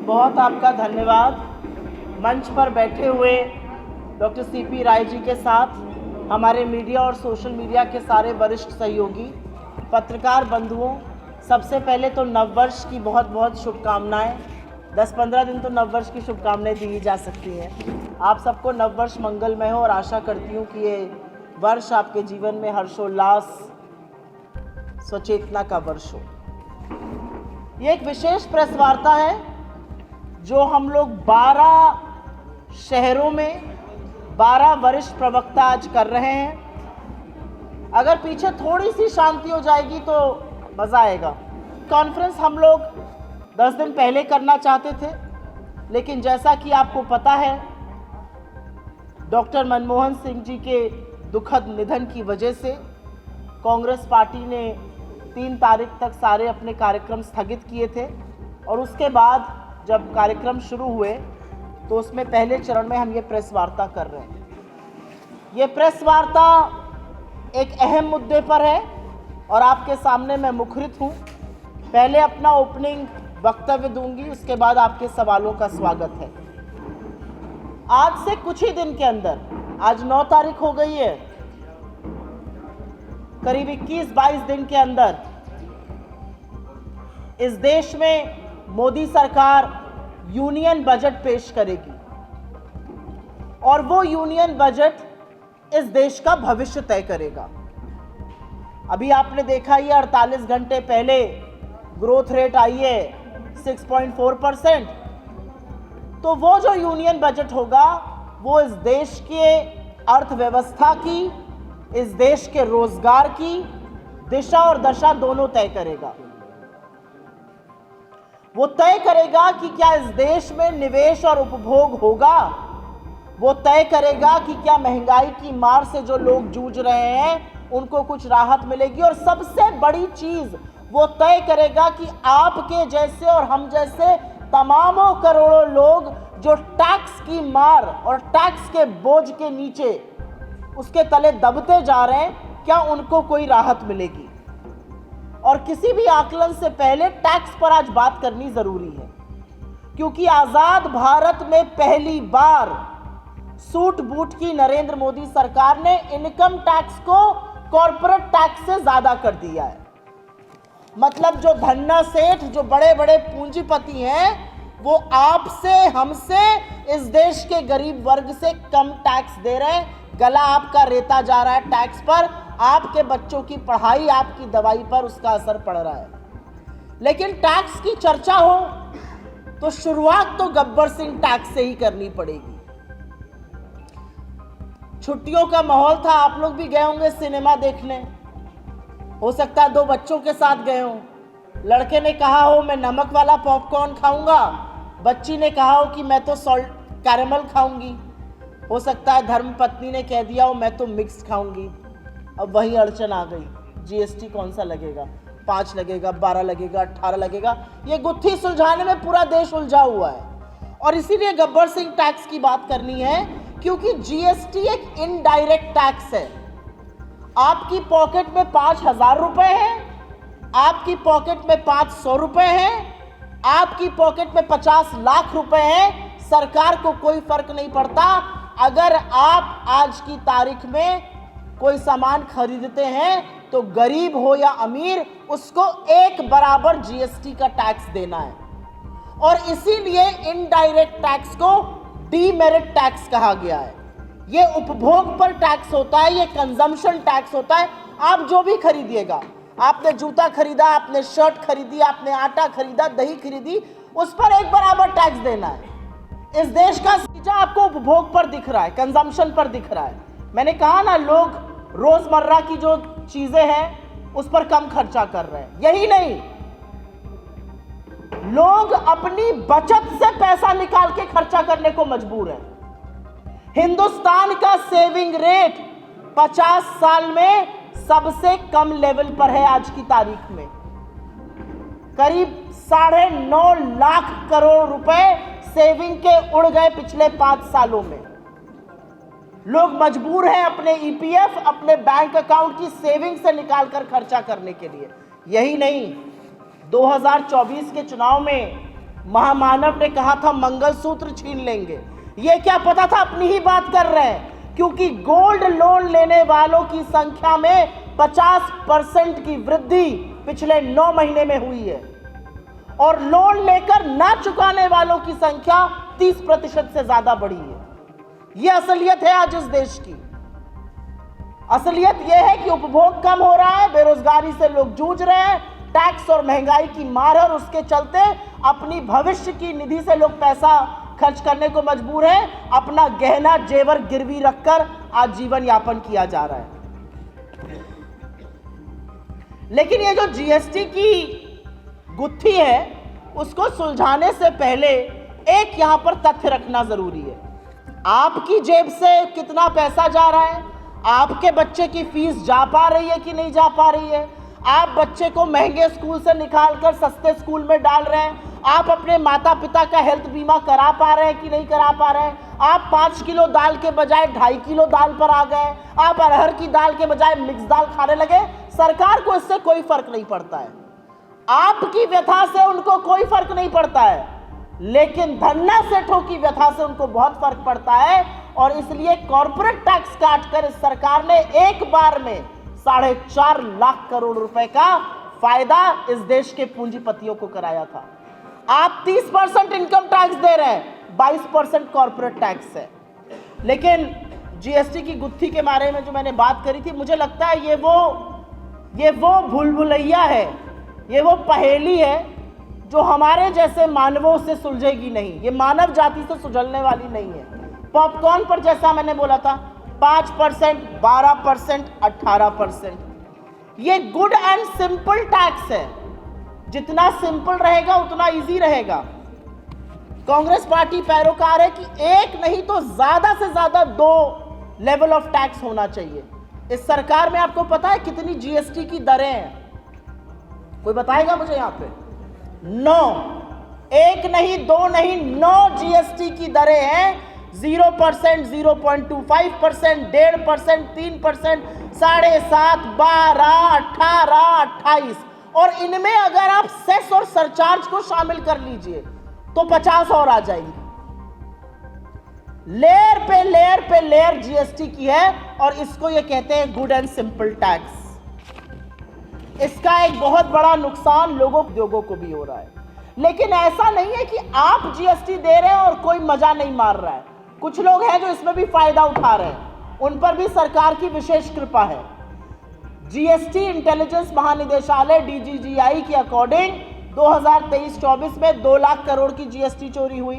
बहुत आपका धन्यवाद। मंच पर बैठे हुए डॉक्टर सीपी राय जी के साथ हमारे मीडिया और सोशल मीडिया के सारे वरिष्ठ सहयोगी, पत्रकार बंधुओं, सबसे पहले तो नववर्ष की बहुत बहुत शुभकामनाएं। 10-15 दिन तो नववर्ष की शुभकामनाएं दी जा सकती हैं। आप सबको नववर्ष मंगलमय हो और आशा करती हूँ कि ये वर्ष आपके जीवन में हर्षोल्लास, स्वचेतना का वर्ष हो। ये एक विशेष प्रेस वार्ता है जो हम लोग 12 शहरों में 12 वरिष्ठ प्रवक्ता आज कर रहे हैं। अगर पीछे थोड़ी सी शांति हो जाएगी तो मज़ा आएगा। कॉन्फ्रेंस हम लोग 10 दिन पहले करना चाहते थे, लेकिन जैसा कि आपको पता है, डॉक्टर मनमोहन सिंह जी के दुखद निधन की वजह से कांग्रेस पार्टी ने 3 तारीख तक सारे अपने कार्यक्रम स्थगित किए थे और उसके बाद जब कार्यक्रम शुरू हुए तो उसमें पहले चरण में हम ये प्रेस वार्ता कर रहे हैं। ये प्रेस वार्ता एक अहम मुद्दे पर है और आपके सामने मैं मुखरित हूँ। पहले अपना ओपनिंग वक्तव्य दूंगी, उसके बाद आपके सवालों का स्वागत है। आज से कुछ ही दिन के अंदर, आज 9 तारीख हो गई है, करीब 21-22 दिन के अंदर इस देश में मोदी सरकार यूनियन बजट पेश करेगी और वो यूनियन बजट इस देश का भविष्य तय करेगा। अभी आपने देखा ही 48 घंटे पहले ग्रोथ रेट आई है 6.4%। तो वो जो यूनियन बजट होगा वो इस देश के अर्थव्यवस्था की, इस देश के रोजगार की दिशा और दशा दोनों तय करेगा। वो तय करेगा कि क्या इस देश में निवेश और उपभोग होगा। वो तय करेगा कि क्या महंगाई की मार से जो लोग जूझ रहे हैं उनको कुछ राहत मिलेगी। और सबसे बड़ी चीज वो तय करेगा कि आपके जैसे और हम जैसे तमामों करोड़ों लोग जो टैक्स की मार और टैक्स के बोझ के नीचे उसके तले दबते जा रहे हैं, क्या उनको कोई राहत मिलेगी। और किसी भी आकलन से पहले टैक्स पर आज बात करनी जरूरी है, क्योंकि आजाद भारत में पहली बार सूट बूट की नरेंद्र मोदी सरकार ने इनकम टैक्स को कॉर्पोरेट टैक्स से ज्यादा कर दिया है। मतलब जो धन्ना सेठ, जो बड़े बड़े पूंजीपति हैं, वो आपसे, हमसे, इस देश के गरीब वर्ग से कम टैक्स दे रहे हैं। गला आपका रेता जा रहा है टैक्स पर, आपके बच्चों की पढ़ाई, आपकी दवाई पर उसका असर पड़ रहा है। लेकिन टैक्स की चर्चा हो तो शुरुआत तो गब्बर सिंह टैक्स से ही करनी पड़ेगी। छुट्टियों का माहौल था, आप लोग भी गए होंगे सिनेमा देखने, हो सकता है 2 बच्चों के साथ गए हो। लड़के ने कहा हो मैं नमक वाला पॉपकॉर्न खाऊंगा, बच्ची ने कहा हो कि मैं तो सॉल्ट कैरेमल खाऊंगी। हो सकता है धर्मपत्नी ने कह दिया हो मैं तो मिक्स खाऊंगी। अब वही अड़चन आ गई, जीएसटी कौन सा लगेगा, 5 लगेगा, 12 लगेगा, 18 लगेगा। ये गुत्थी सुलझाने में पूरा देश उलझा हुआ है। और इसीलिए गब्बर सिंह टैक्स की बात करनी है, क्योंकि जीएसटी एक इनडायरेक्ट टैक्स है। आपकी पॉकेट में 5,000 रुपए है, आपकी पॉकेट में 500 रुपए है, आपकी पॉकेट में 50 लाख रुपए है, सरकार को कोई फर्क नहीं पड़ता। अगर आप आज की तारीख में कोई सामान खरीदते हैं तो गरीब हो या अमीर, उसको एक बराबर जीएसटी का टैक्स देना है। और इसीलिए इनडायरेक्ट टैक्स को डीमेरिट टैक्स कहा गया है। ये उपभोग पर टैक्स होता है, ये कंजम्पशन टैक्स होता है। आप जो भी खरीदिएगा, आपने जूता खरीदा, आपने शर्ट खरीदी, आपने आटा खरीदा, दही खरीदी, उस पर एक बराबर टैक्स देना है। इस देश का नतीजा आपको उपभोग पर दिख रहा है, कंजम्पशन पर दिख रहा है। मैंने कहा ना, लोग रोजमर्रा की जो चीजें हैं उस पर कम खर्चा कर रहे हैं। यही नहीं, लोग अपनी बचत से पैसा निकाल के खर्चा करने को मजबूर हैं। हिंदुस्तान का सेविंग रेट 50 साल में सबसे कम लेवल पर है। आज की तारीख में करीब 9.5 लाख करोड़ रुपए सेविंग के उड़ गए पिछले 5 सालों में। लोग मजबूर हैं अपने ईपीएफ, अपने बैंक अकाउंट की सेविंग से निकालकर खर्चा करने के लिए। यही नहीं, 2024 के चुनाव में महामानव ने कहा था मंगलसूत्र छीन लेंगे। ये क्या पता था अपनी ही बात कर रहे हैं, क्योंकि गोल्ड लोन लेने वालों की संख्या में 50% की वृद्धि पिछले 9 महीने में हुई है और लोन लेकर ना चुकाने वालों की संख्या 30% से ज्यादा बढ़ी है। यह असलियत है आज इस देश की। असलियत यह है कि उपभोग कम हो रहा है, बेरोजगारी से लोग जूझ रहे हैं, टैक्स और महंगाई की मार है और उसके चलते अपनी भविष्य की निधि से लोग पैसा खर्च करने को मजबूर है। अपना गहना जेवर गिरवी रखकर आज जीवन यापन किया जा रहा है। लेकिन ये जो जीएसटी की गुत्थी है उसको सुलझाने से पहले एक यहां पर तथ्य रखना जरूरी है। आपकी जेब से कितना पैसा जा रहा है, आपके बच्चे की फीस जा पा रही है कि नहीं जा पा रही है, आप बच्चे को महंगे स्कूल से निकालकर सस्ते स्कूल में डाल रहे हैं, आप अपने माता पिता का हेल्थ बीमा करा पा रहे हैं कि नहीं करा पा रहे हैं, आप 5 किलो दाल के बजाय 2.5 किलो दाल पर आ गए, आप अरहर की दाल के बजाय मिक्स दाल खाने लगे। सरकार को इससे कोई फर्क नहीं पड़ता है, आपकी व्यथा से उनको कोई फर्क नहीं पड़ता है, लेकिन धन्ना सेठों की व्यथा से उनको बहुत फर्क पड़ता है। और इसलिए कॉर्पोरेट टैक्स काटकर इस सरकार ने एक बार में 4.5 लाख करोड़ रुपए का फायदा इस देश के पूंजीपतियों को कराया था। आप 30% इनकम टैक्स दे रहे हैं, 22% कॉर्पोरेट टैक्स है। लेकिन जीएसटी की गुत्थी के बारे में जो मैंने बात करी थी, मुझे लगता है ये वो भूल-भुलैया है, ये वो पहेली है जो हमारे जैसे मानवों से सुलझेगी नहीं, ये मानव जाति से सुलझने वाली नहीं है। पॉपकॉर्न पर जैसा मैंने बोला था 5%, 12%, 18%, ये गुड एंड सिंपल टैक्स है। जितना सिंपल रहेगा उतना इजी रहेगा। कांग्रेस पार्टी पैरोकार है कि एक नहीं तो ज्यादा से ज्यादा 2 लेवल ऑफ टैक्स होना चाहिए। इस सरकार में आपको पता है कितनी जीएसटी की दरें हैं? कोई बताएगा मुझे यहाँ पे? 9, एक नहीं 2 नहीं 9 जीएसटी की दरें हैं। 0%, 0.25%, 1.5%, 3%, 7.5%, 12%, 18%, 28%, और इनमें अगर आप सेस और सरचार्ज को शामिल कर लीजिए तो 50 और आ जाएंगे। लेयर पे लेयर जीएसटी की है और इसको ये कहते हैं गुड एंड सिंपल टैक्स। इसका एक बहुत बड़ा नुकसान लोगों उद्योगों को भी हो रहा है। लेकिन ऐसा नहीं है कि आप जीएसटी दे रहे हैं और कोई मजा नहीं मार रहा है। कुछ लोग हैं जो इसमें भी फायदा उठा रहे हैं, उन पर भी सरकार की विशेष कृपा है। जीएसटी इंटेलिजेंस महानिदेशालय डीजीजीआई के अकॉर्डिंग 2023-24 में 2 लाख करोड़ की जीएसटी चोरी हुई।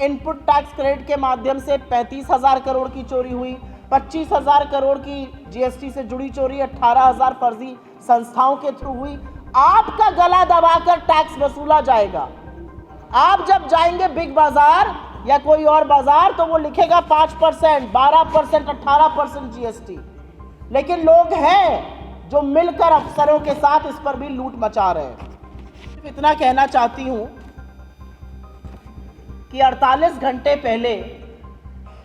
इनपुट टैक्स क्रेडिट के माध्यम से 35,000 करोड़ की चोरी हुई। 25,000 करोड़ की जीएसटी से जुड़ी चोरी 18,000 फर्जी संस्थाओं के थ्रू हुई। आपका गला दबाकर टैक्स वसूला जाएगा। आप जब जाएंगे बिग बाजार या कोई और बाजार तो वो लिखेगा 5%, 12%, 18% जीएसटी। लेकिन लोग हैं जो मिलकर अफसरों के साथ इस पर भी लूट मचा रहे हैं। सिर्फ इतना कहना चाहती हूं कि 48 घंटे पहले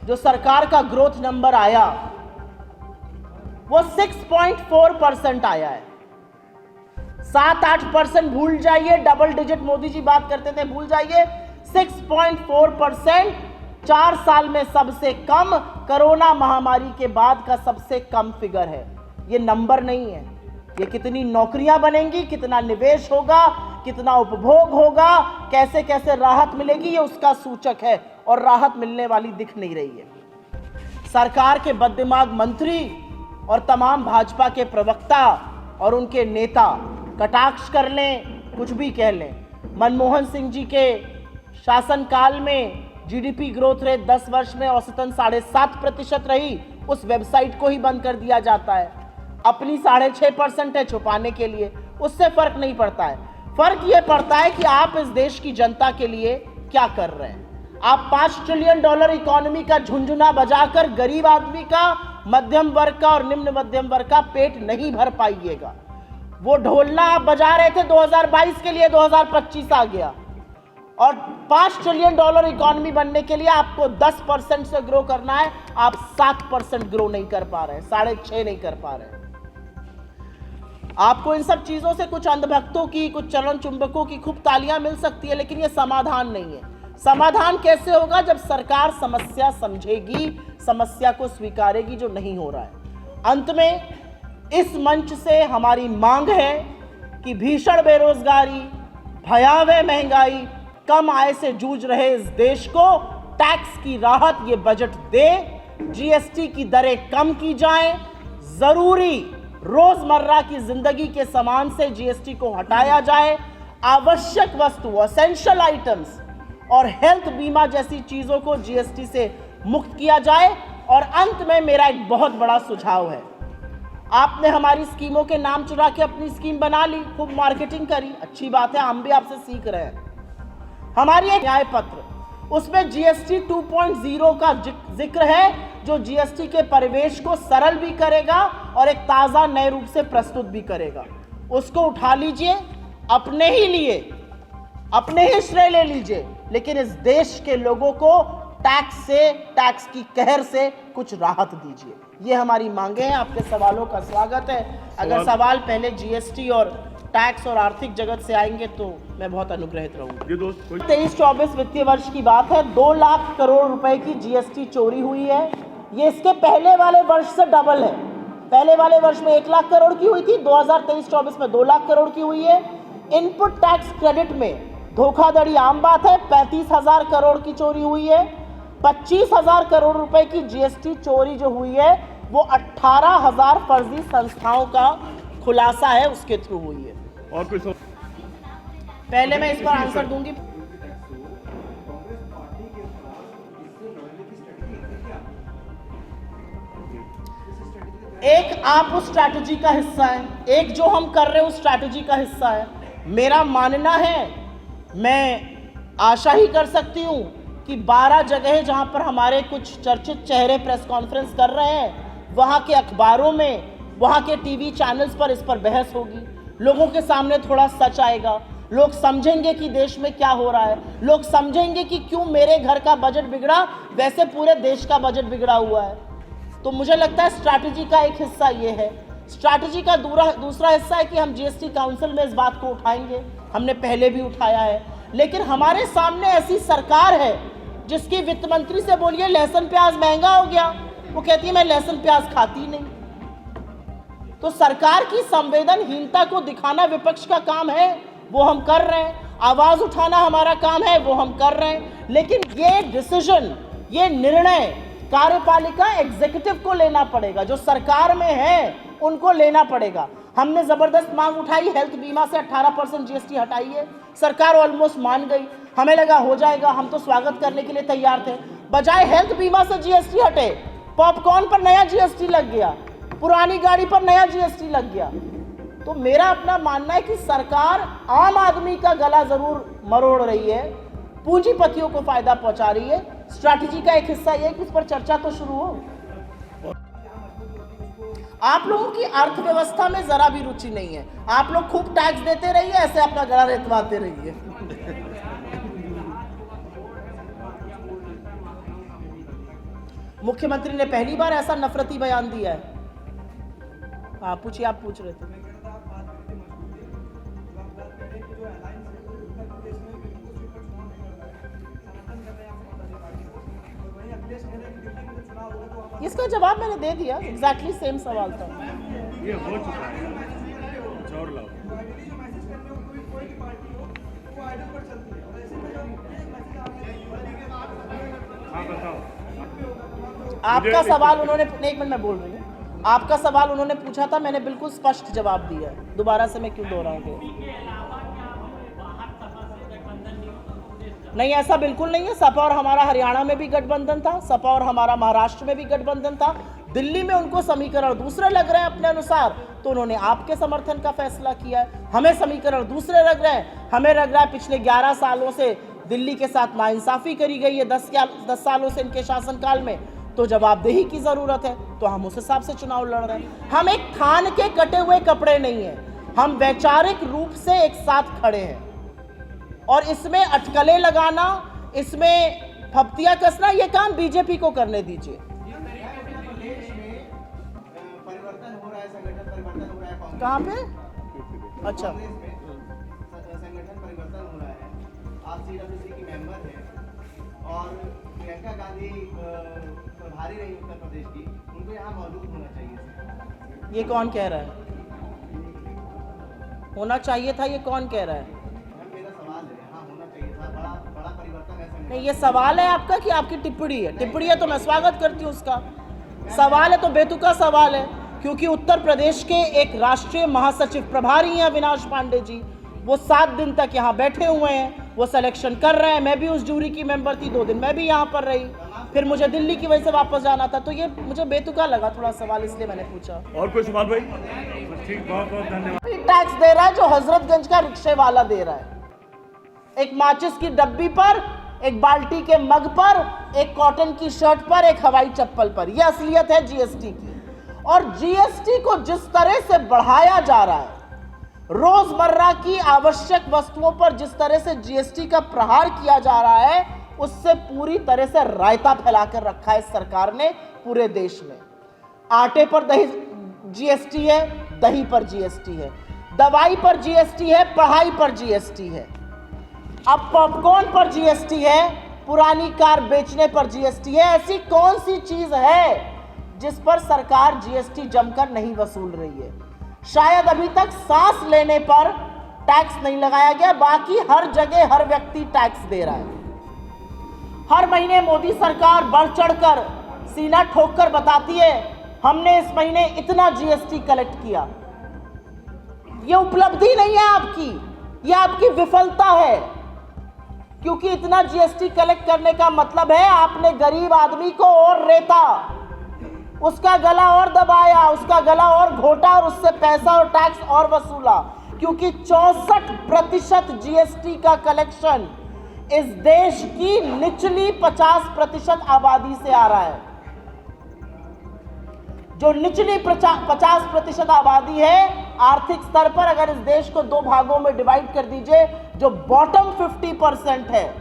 जो सरकार का ग्रोथ नंबर आया वो 6.4% आया है। 7-8% भूल जाइए, डबल डिजिट मोदी जी बात करते थे, भूल जाइए। 6.4% 4 साल में सबसे कम, कोरोना महामारी के बाद का सबसे कम फिगर है। ये नंबर नहीं है, ये कितनी नौकरियां बनेंगी, कितना निवेश होगा, कितना उपभोग होगा, कैसे कैसे राहत मिलेगी, ये उसका सूचक है और राहत मिलने वाली दिख नहीं रही है। सरकार के बददिमाग मंत्री और तमाम भाजपा के प्रवक्ता और उनके नेता कटाक्ष कर लें, कुछ भी कह लें। मनमोहन सिंह जी के शासनकाल में जीडीपी ग्रोथ रेट 10 वर्ष में औसतन 7.5% रही, उस वेबसाइट को ही बंद कर दिया जाता है। अपनी 6.5% है छुपाने के लिए, उससे फर्क नहीं पड़ता है। फर्क यह पड़ता है कि आप इस देश की जनता के लिए क्या कर रहे हैं। आप $5 ट्रिलियन इकोनॉमी का झुंझुना बजाकर गरीब आदमी का, मध्यम वर्ग का और निम्न मध्यम वर्ग का पेट नहीं भर पाइएगा। वो ढोलना आप बजा रहे थे 2022 के लिए, 2025 आ गया। और $5 ट्रिलियन इकोनॉमी बनने के लिए आपको 10% से ग्रो करना है, आप 7% ग्रो नहीं कर पा रहे हैं, 6.5 नहीं कर पा रहे हैं। आपको इन सब चीज़ों से कुछ अंधभक्तों की, कुछ चरण चुंबकों की खूब तालियां मिल सकती है, लेकिन ये समाधान नहीं है। समाधान कैसे होगा? जब सरकार समस्या समझेगी, समस्या को स्वीकारेगी, जो नहीं हो रहा है। अंत में इस मंच से हमारी मांग है कि भीषण बेरोजगारी, भयावह महंगाई, कम आय से जूझ रहे इस देश को टैक्स की राहत ये बजट दे। जीएसटी की दरें कम की जाएं, जरूरी रोजमर्रा की जिंदगी के सामान से जीएसटी को हटाया जाए, आवश्यक वस्तु, एसेंशियल आइटम्स और हेल्थ बीमा जैसी चीजों को जीएसटी से मुक्त किया जाए। और अंत में मेरा एक बहुत बड़ा सुझाव है। आपने हमारी स्कीमों के नाम चुरा के अपनी स्कीम बना ली, खूब मार्केटिंग करी, अच्छी बात है, हम भी आपसे सीख रहे हैं। हमारी एक न्याय पत्र, उसमें जीएसटी 2.0 का जिक्र है, जो जीएसटी के परिवेश को सरल भी करेगा और एक ताज़ा नए रूप से प्रस्तुत भी करेगा। उसको उठा लीजिए, अपने ही लिए, अपने ही श्रेय ले लीजिए, लेकिन इस देश के लोगों को टैक्स की कहर से कुछ राहत दीजिए। ये हमारी मांगे हैं। आपके सवालों का स्वागत है। अगर सवाल पहले जीएसटी और टैक्स और आर्थिक जगत से आएंगे तो मैं बहुत अनुग्रहित रहूंगा। 23-24 वित्तीय वर्ष की बात है। 2 लाख करोड़ रुपए की जीएसटी चोरी हुई है। ये इसके पहले वाले वर्ष से डबल है। पहले वाले वर्ष में 1 लाख करोड़ की हुई थी, 2023-24 में 2 लाख करोड़ की हुई है। इनपुट टैक्स क्रेडिट में धोखाधड़ी आम बात है। 35,000 करोड़ की चोरी हुई है। 25,000 करोड़ रुपए की जीएसटी चोरी जो हुई है वो 18,000 फर्जी संस्थाओं का खुलासा है, उसके थ्रू हुई है। और कोई पहले मैं इस पर आंसर दूंगी। एक आप उस स्ट्रैटेजी का हिस्सा है, एक जो हम कर रहे हैं उस स्ट्रैटेजी का हिस्सा है। मेरा मानना है, मैं आशा ही कर सकती हूं कि 12 जगह जहां पर हमारे कुछ चर्चित चेहरे प्रेस कॉन्फ्रेंस कर रहे हैं, वहां के अखबारों में, वहां के टीवी चैनल्स पर इस पर बहस होगी। लोगों के सामने थोड़ा सच आएगा, लोग समझेंगे कि देश में क्या हो रहा है, लोग समझेंगे कि क्यों मेरे घर का बजट बिगड़ा, वैसे पूरे देश का बजट बिगड़ा हुआ है। तो मुझे लगता है स्ट्रैटेजी का एक हिस्सा ये है। स्ट्रैटेजी का दूसरा हिस्सा है कि हम जीएसटी काउंसिल में इस बात को उठाएंगे। हमने पहले भी उठाया है, लेकिन हमारे सामने ऐसी सरकार है जिसकी वित्त मंत्री से बोलिए लहसुन प्याज महंगा हो गया, वो कहती है मैं लहसुन प्याज खाती नहीं। तो सरकार की संवेदनहीनता को दिखाना विपक्ष का काम है, वो हम कर रहे हैं। आवाज उठाना हमारा काम है, वो हम कर रहे हैं। लेकिन ये डिसीजन, ये निर्णय कार्यपालिका एग्जीक्यूटिव को लेना पड़ेगा, जो सरकार में है उनको लेना पड़ेगा। हमने जबरदस्त मांग उठाई, हेल्थ बीमा से 18% जीएसटी हटाइए, सरकार ऑलमोस्ट मान गई। हमें लगा हो जाएगा, हम तो स्वागत करने के लिए तैयार थे। बजाय हेल्थ बीमा से जीएसटी हटे, पॉपकॉर्न पर नया जीएसटी लग गया, पुरानी गाड़ी पर नया जीएसटी लग गया। तो मेरा अपना मानना है कि सरकार आम आदमी का गला जरूर मरोड़ रही है, पूंजीपतियों को फायदा पहुंचा रही है। स्ट्रैटेजी का एक हिस्सा यह है कि इस पर चर्चा तो शुरू हो। आप लोगों की अर्थव्यवस्था में जरा भी रुचि नहीं है। आप लोग खूब टैक्स देते रहिए, ऐसे अपना गला रेतवाते रहिए। मुख्यमंत्री ने पहली बार ऐसा नफरती बयान दिया है। हाँ पूछिए, आप पूछ रहे थे। इसका जवाब मैंने दे दिया, एग्जैक्टली सेम सवाल था। ये हो चुका है। और लाओ। हाँ बताओ। आपका सवाल उन्होंने, एक मिनट मैं बोल रही हूँ, आपका सवाल उन्होंने पूछा था, मैंने बिल्कुल स्पष्ट जवाब दिया है, दोबारा से मैं क्यों दोहराऊंगी? नहीं, ऐसा बिल्कुल नहीं है। सपा और हमारा हरियाणा में भी गठबंधन था, सपा और हमारा महाराष्ट्र में भी गठबंधन था। दिल्ली में उनको समीकरण दूसरे लग रहे हैं अपने अनुसार, तो उन्होंने आपके समर्थन का फैसला किया है। हमें समीकरण दूसरे लग रहे हैं, हमें लग रहा है पिछले 11 सालों से दिल्ली के साथ नाइंसाफी करी गई है, 10 सालों से इनके शासनकाल में, तो जवाबदेही की जरूरत है, तो हम उस हिसाब से चुनाव लड़ रहे हैं। हम एक थान के कटे हुए कपड़े नहीं है, हम वैचारिक रूप से एक साथ खड़े हैं। और इसमें अटकलें लगाना, इसमें फप्तियां कसना, ये काम बीजेपी को करने दीजिए। कहाँ पे? अच्छा। कांग्रेस में संगठन परिवर्तन हो रहा है, आप CWC की मेंबर हैं और प्रियंका गांधी प्रभारी रही उत्तर प्रदेश की, उनको यहाँ मौजूद होना चाहिए। ये कौन कह रहा है? होना चाहिए था, ये कौन कह रहा है? मेरा सवाल है, हाँ होना चाहिए था, बड़ा परिवर्तन है। नहीं, ये सवाल है आपका कि आपकी टिप्पणी है? टिप्पणी है तो मैं स्वागत करती हूँ उसका। सवाल है तो बेतुका सवाल है, क्योंकि उत्तर प्रदेश के एक राष्ट्रीय महासचिव प्रभारी हैं अविनाश पांडे जी, वो 7 दिन तक यहाँ बैठे हुए हैं, वो सिलेक्शन कर रहे हैं। मैं भी उस जूरी की मेंबर थी, 2 दिन मैं भी यहाँ पर रही, फिर मुझे दिल्ली की वजह से वापस जाना था, तो ये मुझे बेतुका लगा थोड़ा सवाल, इसलिए मैंने पूछा। और कोई सवाल भाई? ठीक, बहुत बहुत धन्यवाद। टैक्स दे रहा है जो हजरतगंज का रिक्शे वाला दे रहा है, एक माचिस की डब्बी पर, एक बाल्टी के मग पर, एक कॉटन की शर्ट पर, एक हवाई चप्पल पर। यह असलियत है जीएसटी की। और जीएसटी को जिस तरह से बढ़ाया जा रहा है, रोजमर्रा की आवश्यक वस्तुओं पर जिस तरह से जीएसटी का प्रहार किया जा रहा है, उससे पूरी तरह से रायता फैलाकर रखा है सरकार ने पूरे देश में। आटे पर दही जीएसटी है, दही पर जीएसटी है, दवाई पर जीएसटी है, पढ़ाई पर जीएसटी है, अब पॉपकॉर्न पर जीएसटी है, पुरानी कार बेचने पर जीएसटी है। ऐसी कौन सी चीज है जिस पर सरकार जीएसटी जमकर नहीं वसूल रही है? शायद अभी तक सांस लेने पर टैक्स नहीं लगाया गया, बाकी हर जगह हर व्यक्ति टैक्स दे रहा है। हर महीने मोदी सरकार बढ़ चढ़कर सीना ठोककर बताती है हमने इस महीने इतना जीएसटी कलेक्ट किया। यह उपलब्धि नहीं है आपकी, यह आपकी विफलता है, क्योंकि इतना जीएसटी कलेक्ट करने का मतलब है आपने गरीब आदमी को और रेता, उसका गला और दबाया, उसका गला और घोटा और उससे पैसा और टैक्स और वसूला, क्योंकि 64% जीएसटी का कलेक्शन इस देश की निचली 50% आबादी से आ रहा है। जो निचली 50% आबादी है, आर्थिक स्तर पर अगर इस देश को 2 भागों में डिवाइड कर दीजिए, जो बॉटम 50% है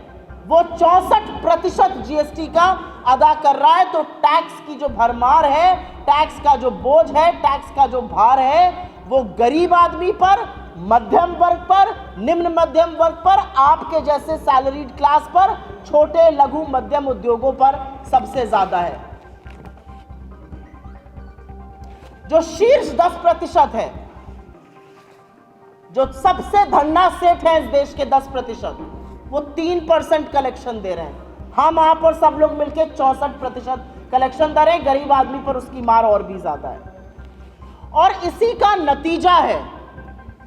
वो 64% जीएसटी का अदा कर रहा है। तो टैक्स की जो भरमार है, टैक्स का जो बोझ है, टैक्स का जो भार है, वो गरीब आदमी पर, मध्यम वर्ग पर, निम्न मध्यम वर्ग पर, आपके जैसे सैलरीड क्लास पर, छोटे लघु मध्यम उद्योगों पर सबसे ज्यादा है। जो शीर्ष 10% है, जो सबसे धन्ना सेठ है इस देश के 10%, वो 3% कलेक्शन दे रहे हैं। हम वहां पर सब लोग मिलकर 64% कलेक्शन दे रहे हैं। गरीब आदमी पर उसकी मार और भी ज्यादा है। और इसी का नतीजा है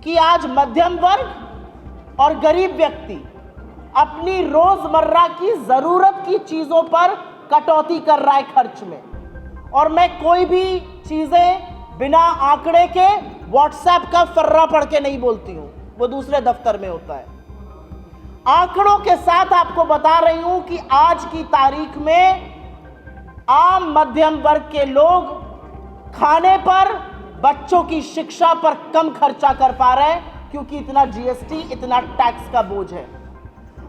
कि आज मध्यम वर्ग और गरीब व्यक्ति अपनी रोजमर्रा की जरूरत की चीजों पर कटौती कर रहा है खर्च में। और मैं कोई भी चीजें बिना आंकड़े के व्हाट्सएप का फर्रा पढ़ के नहीं बोलती हूं, वो दूसरे दफ्तर में होता है। आंकड़ों के साथ आपको बता रही हूं कि आज की तारीख में आम मध्यम वर्ग के लोग खाने पर, बच्चों की शिक्षा पर कम खर्चा कर पा रहे हैं, क्योंकि इतना जीएसटी, इतना टैक्स का बोझ है।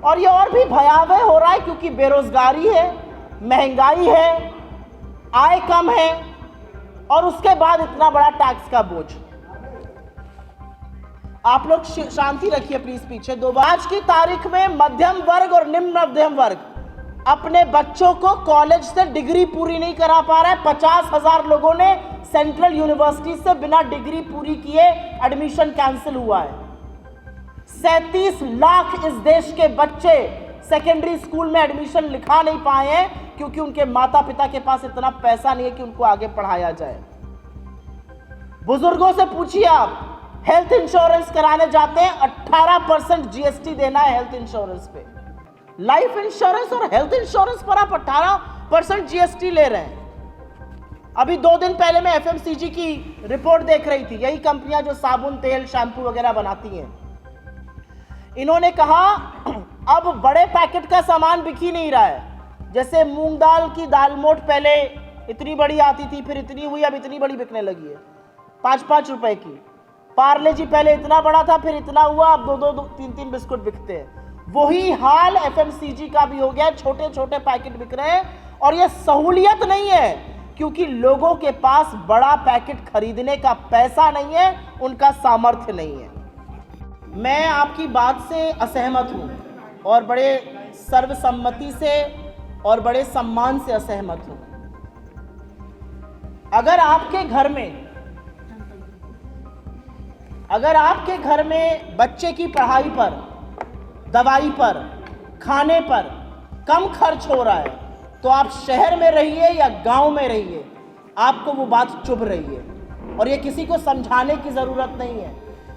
और ये और भी भयावह हो रहा है क्योंकि बेरोजगारी है, महंगाई है, आय कम है, और उसके बाद इतना बड़ा टैक्स का बोझ। आप लोग शांति रखिए प्लीज पीछे। दो आज की तारीख में मध्यम वर्ग और निम्न मध्यम वर्ग अपने बच्चों को कॉलेज से डिग्री पूरी नहीं करा पा रहा है। 50,000 लोगों ने सेंट्रल यूनिवर्सिटी से बिना डिग्री पूरी किए एडमिशन कैंसिल हुआ है। 37 लाख इस देश के बच्चे सेकेंडरी स्कूल में एडमिशन लिखा नहीं पाए हैं, क्योंकि उनके माता पिता के पास इतना पैसा नहीं है कि उनको आगे पढ़ाया जाए। बुजुर्गों से पूछिए आप, हेल्थ इंश्योरेंस कराने जाते हैं, 18% जीएसटी देना है हेल्थ इंश्योरेंस पे। लाइफ इंश्योरेंस और हेल्थ इंश्योरेंस पर आप 18% जीएसटी ले रहे हैं। अभी 2 दिन पहले मैं एफएमसीजी की रिपोर्ट देख रही थी, यही कंपनियां जो साबुन, तेल, शैम्पू वगैरह बनाती हैं। इन्होंने कहा अब बड़े पैकेट का सामान बिक ही नहीं रहा है। जैसे मूंग दाल की दाल मोट पहले इतनी बड़ी आती थी, फिर इतनी हुई, अब इतनी बड़ी बिकने लगी है, 5-5 रुपए की। पार्ले जी पहले इतना बड़ा था, फिर इतना हुआ, अब 2-2, 3-3 बिस्कुट बिकते हैं। वही हाल एफएमसीजी का भी हो गया, छोटे छोटे पैकेट बिक रहे हैं। और ये सहूलियत नहीं है, क्योंकि लोगों के पास बड़ा पैकेट खरीदने का पैसा नहीं है, उनका सामर्थ्य नहीं है। मैं आपकी बात से असहमत हूँ और बड़े सर्वसम्मति से और बड़े सम्मान से असहमत हूँ। अगर आपके घर में बच्चे की पढ़ाई पर, दवाई पर, खाने पर कम खर्च हो रहा है तो आप शहर में रहिए या गांव में रहिए, आपको वो बात चुभ रही है और ये किसी को समझाने की ज़रूरत नहीं है।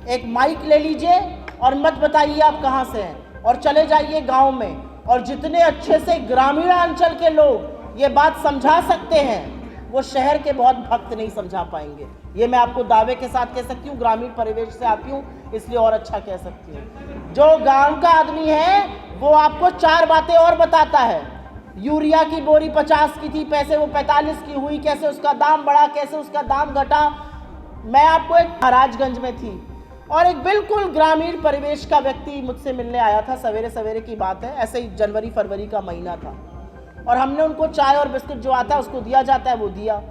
एक माइक ले लीजिए और मत बताइए आप कहाँ से हैं और चले जाइए गांव में, और जितने अच्छे से ग्रामीण अंचल के लोग ये बात समझा सकते हैं वो शहर के बहुत भक्त नहीं समझा पाएंगे। ये मैं आपको दावे के साथ कह सकती हूँ, ग्रामीण परिवेश से आती हूँ इसलिए और अच्छा कह सकती हूँ। जो गांव का आदमी है वो आपको 4 बातें और बताता है। यूरिया की बोरी 50 की थी, पैसे वो 45 की हुई, कैसे उसका दाम बढ़ा, कैसे उसका दाम घटा। मैं आपको एक महाराजगंज में थी और एक बिल्कुल ग्रामीण परिवेश का व्यक्ति मुझसे मिलने आया था, सवेरे सवेरे की बात है, ऐसे ही जनवरी फरवरी का महीना था, और हमने उनको चाय और बिस्किट जो आता है उसको दिया जाता है वो दिया।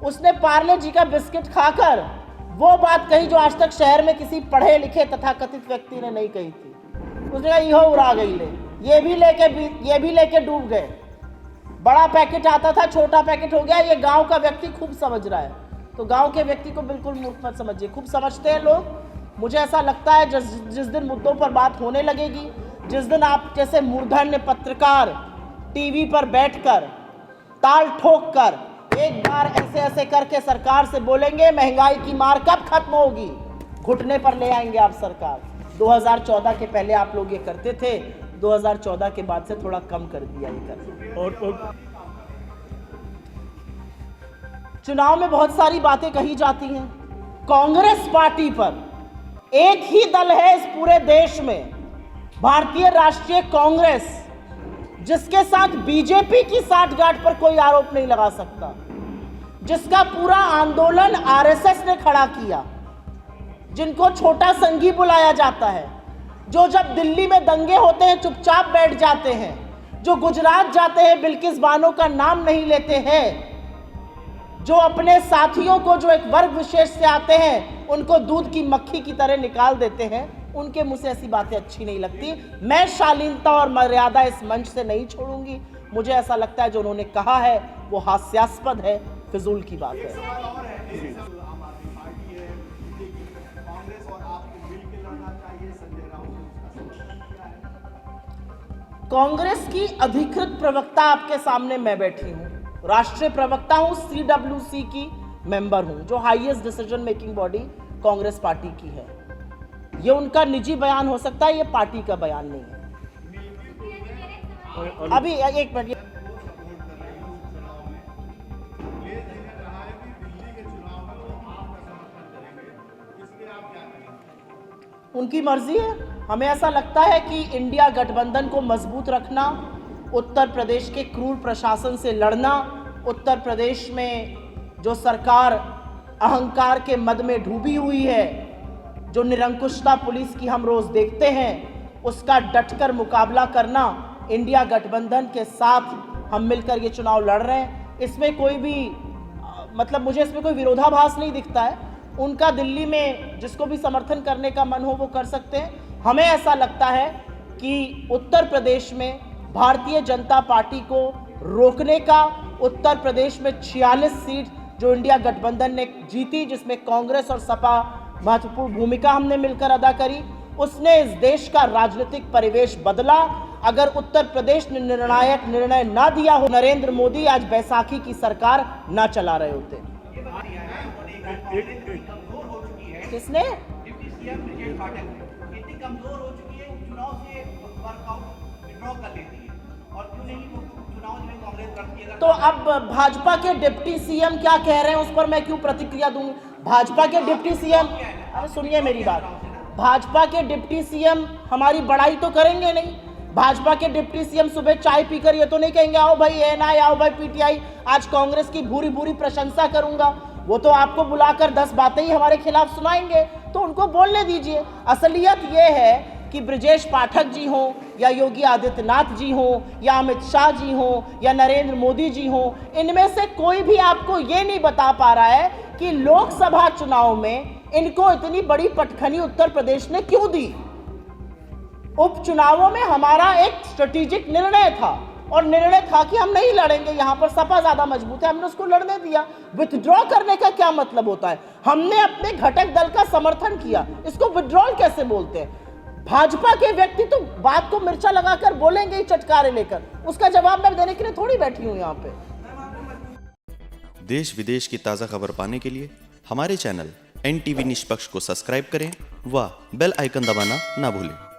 उसने पार्ले जी का बिस्किट खाकर वो बात कही जो आज तक शहर में किसी पढ़े लिखे तथाकथित व्यक्ति ने नहीं कही थी। उसने कहा इहो उड़ा गई ले, ये भी लेके डूब गए। बड़ा पैकेट आता था, छोटा पैकेट हो गया। ये गांव का व्यक्ति खूब समझ रहा है, तो गांव के व्यक्ति को बिल्कुल मूर्ख मत समझिए, खूब समझते हैं लोग। मुझे ऐसा लगता है जिस दिन मुद्दों पर बात होने लगेगी, जिस दिन आप जैसे मूर्धन्य पत्रकार टीवी पर बैठकर ताल ठोक कर एक बार ऐसे ऐसे करके सरकार से बोलेंगे महंगाई की मार कब खत्म होगी, घुटने पर ले आएंगे आप सरकार। 2014 के पहले आप लोग ये करते थे, 2014 के बाद से थोड़ा कम कर दिया ये कर। और चुनाव में बहुत सारी बातें कही जाती हैं। कांग्रेस पार्टी पर एक ही दल है इस पूरे देश में, भारतीय राष्ट्रीय कांग्रेस, जिसके साथ बीजेपी की साठगांठ पर कोई आरोप नहीं लगा सकता, जिसका पूरा आंदोलन आरएसएस ने खड़ा किया, जिनको छोटा संघी बुलाया जाता है, जो जब दिल्ली में दंगे होते हैं चुपचाप बैठ जाते हैं, जो गुजरात जाते हैं बिल्किस बानो का नाम नहीं लेते हैं, जो अपने साथियों को जो एक वर्ग विशेष से आते हैं उनको दूध की मक्खी की तरह निकाल देते हैं, उनके मुंह से ऐसी बातें अच्छी नहीं लगती। मैं शालीनता और मर्यादा इस मंच से नहीं छोड़ूंगी। मुझे ऐसा लगता है जो उन्होंने कहा है वो हास्यास्पद है, फिजूल की बात है। कांग्रेस की अधिकृत प्रवक्ता आपके सामने मैं बैठी हूँ, राष्ट्रीय प्रवक्ता हूँ, CWC की मेंबर हूँ, जो highest decision making body Congress party की है। ये उनका निजी बयान हो सकता है, ये पार्टी का बयान नहीं है। अभी एक मिनट, उनकी मर्जी है। हमें ऐसा लगता है कि इंडिया गठबंधन को मजबूत रखना, उत्तर प्रदेश के क्रूर प्रशासन से लड़ना, उत्तर प्रदेश में जो सरकार अहंकार के मद में डूबी हुई है, जो निरंकुशता पुलिस की हम रोज देखते हैं, उसका डटकर मुकाबला करना, इंडिया गठबंधन के साथ हम मिलकर ये चुनाव लड़ रहे हैं। इसमें कोई भी मतलब मुझे इसमें कोई विरोधाभास नहीं दिखता है। उनका दिल्ली में जिसको भी समर्थन करने का मन हो वो कर सकते हैं। हमें ऐसा लगता है कि उत्तर प्रदेश में भारतीय जनता पार्टी को रोकने का, उत्तर प्रदेश में 46 सीट जो इंडिया गठबंधन ने जीती, जिसमें कांग्रेस और सपा महत्वपूर्ण भूमिका हमने मिलकर अदा करी, उसने इस देश का राजनीतिक परिवेश बदला। अगर उत्तर प्रदेश ने निर्णायक निर्णय ना दिया हो, नरेंद्र मोदी आज बैसाखी की सरकार ना चला रहे होते। किसने? डिप्टी सीएम ब्रिजेश पाठक इतनी कमजोर हो चुकी है, चुनाव से वर्कआउट विड्रॉ कर लेती है, और क्यों नहीं वो चुनाव में कांग्रेस लड़ती है। तो अब भाजपा के डिप्टी सीएम क्या कह रहे हैं उस पर मैं क्यों प्रतिक्रिया दूंगी? भाजपा के डिप्टी सीएम, अरे सुनिए मेरी बात, भाजपा के डिप्टी सीएम हमारी बड़ाई तो करेंगे नहीं। भाजपा के डिप्टी सीएम सुबह चाय पीकर ये तो नहीं कहेंगे आओ भाई एनआई, आओ भाई पीटीआई, आज कांग्रेस की भूरी भूरी प्रशंसा करूंगा। वो तो आपको बुलाकर 10 बातें ही हमारे खिलाफ सुनाएंगे, तो उनको बोलने दीजिए। असलियत ये है कि ब्रिजेश पाठक जी हों या योगी आदित्यनाथ जी हों या अमित शाह जी हों या नरेंद्र मोदी जी हों, इनमें से कोई भी आपको ये नहीं बता पा रहा है कि लोकसभा चुनाव में इनको इतनी बड़ी पटखनी उत्तर प्रदेश ने क्यों दी? उपचुनावों में हमारा एक स्ट्रेटेजिक निर्णय था और निर्णय था कि हम नहीं लड़ेंगे, यहां पर सपा ज्यादा मजबूत है, हमने उसको लड़ने दिया। विथड्रॉ करने का क्या मतलब होता है? हमने अपने घटक दल का समर्थन किया, इसको विथड्रॉल कैसे बोलते हैं? भाजपा के व्यक्ति तो बात को मिर्चा लगाकर बोलेंगे ही चटकारे लेकर, उसका जवाब मैं देने के लिए थोड़ी बैठी हूं यहाँ पे। देश विदेश की ताज़ा खबर पाने के लिए हमारे चैनल NTV निष्पक्ष को सब्सक्राइब करें व बेल आइकन दबाना ना भूलें।